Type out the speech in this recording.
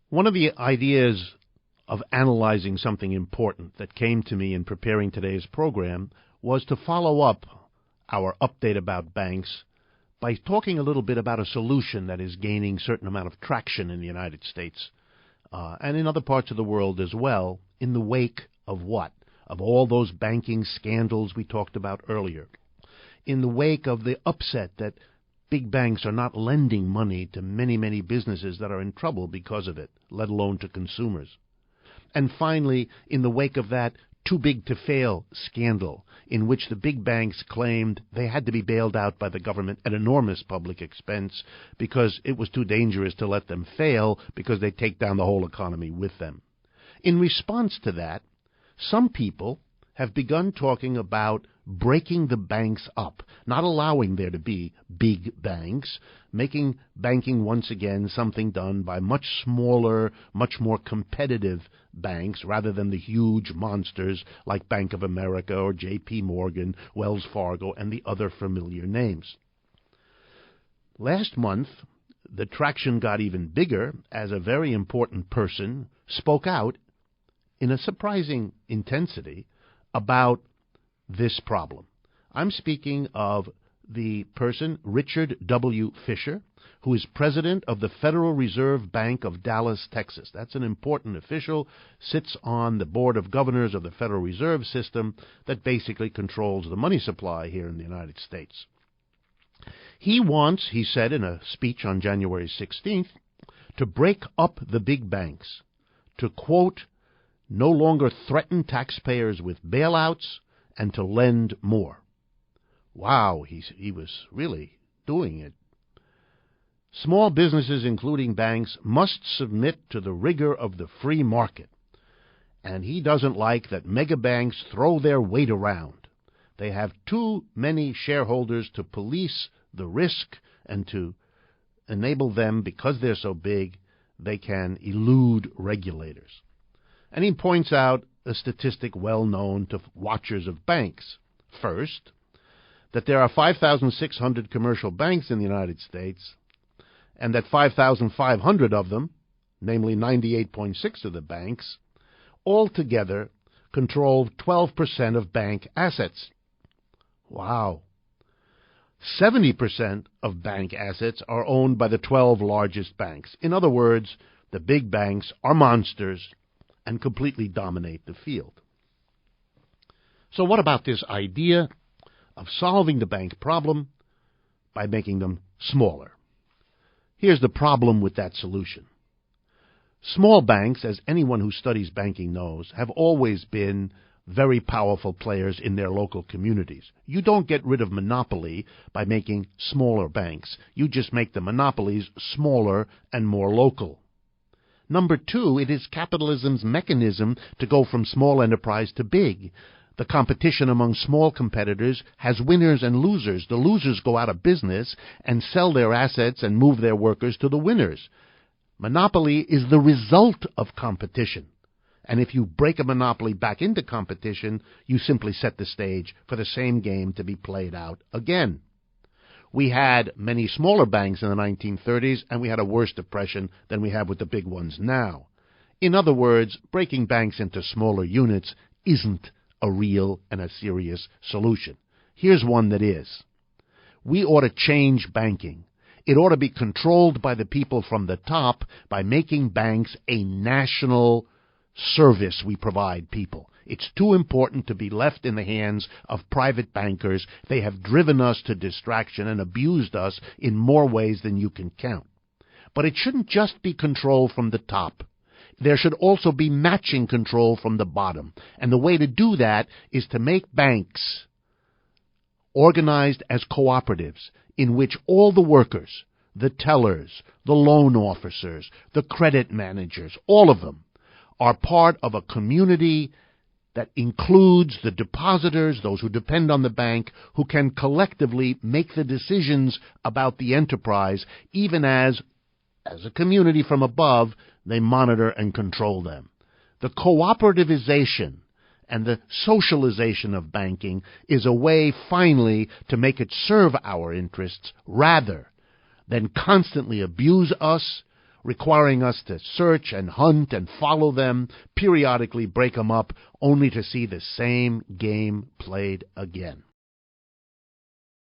One of the ideas of analyzing something important that came to me in preparing today's program was to follow up our update about banks by talking a little bit about a solution that is gaining a certain amount of traction in the United States and in other parts of the world as well, in the wake of what? Of all those banking scandals we talked about earlier. In the wake of the upset that big banks are not lending money to many, many businesses that are in trouble because of it, let alone to consumers. And finally, in the wake of that too big to fail scandal, in which the big banks claimed they had to be bailed out by the government at enormous public expense because it was too dangerous to let them fail because they take down the whole economy with them. In response to that, some people have begun talking about breaking the banks up, not allowing there to be big banks, making banking once again something done by much smaller, much more competitive banks rather than the huge monsters like Bank of America or J.P. Morgan, Wells Fargo, and the other familiar names. Last month, the traction got even bigger as a very important person spoke out in a surprising intensity about this problem. I'm speaking of the person, Richard W. Fisher, who is president of the Federal Reserve Bank of Dallas, Texas. That's an important official, sits on the Board of Governors of the Federal Reserve System that basically controls the money supply here in the United States. He wants, he said in a speech on January 16th, to break up the big banks, to, quote, no longer threaten taxpayers with bailouts, and to lend more. Wow, he was really doing it. Small businesses, including banks, must submit to the rigor of the free market. And he doesn't like that mega banks throw their weight around. They have too many shareholders to police the risk and to enable them, because they're so big, they can elude regulators. And he points out a statistic well known to watchers of banks. First, that there are 5,600 commercial banks in the United States, and that 5,500 of them, namely 98.6% of the banks, altogether control 12% of bank assets. Wow. 70% of bank assets are owned by the 12 largest banks. In other words, the big banks are monsters and completely dominate the field. So what about this idea of solving the bank problem by making them smaller? Here's the problem with that solution. Small banks, as anyone who studies banking knows, have always been very powerful players in their local communities. You don't get rid of monopoly by making smaller banks. You just make the monopolies smaller and more local. Number two, it is capitalism's mechanism to go from small enterprise to big. The competition among small competitors has winners and losers. The losers go out of business and sell their assets and move their workers to the winners. Monopoly is the result of competition. And if you break a monopoly back into competition, you simply set the stage for the same game to be played out again. We had many smaller banks in the 1930s, and we had a worse depression than we have with the big ones now. In other words, breaking banks into smaller units isn't a real and a serious solution. Here's one that is. We ought to change banking. It ought to be controlled by the people from the top by making banks a national service we provide people. It's too important to be left in the hands of private bankers. They have driven us to distraction and abused us in more ways than you can count. But it shouldn't just be control from the top. There should also be matching control from the bottom. And the way to do that is to make banks organized as cooperatives in which all the workers, the tellers, the loan officers, the credit managers, all of them are part of a community that includes the depositors, those who depend on the bank, who can collectively make the decisions about the enterprise, even as a community from above, they monitor and control them. The cooperativization and the socialization of banking is a way, finally, to make it serve our interests rather than constantly abuse us, requiring us to search and hunt and follow them, periodically break them up, only to see the same game played again.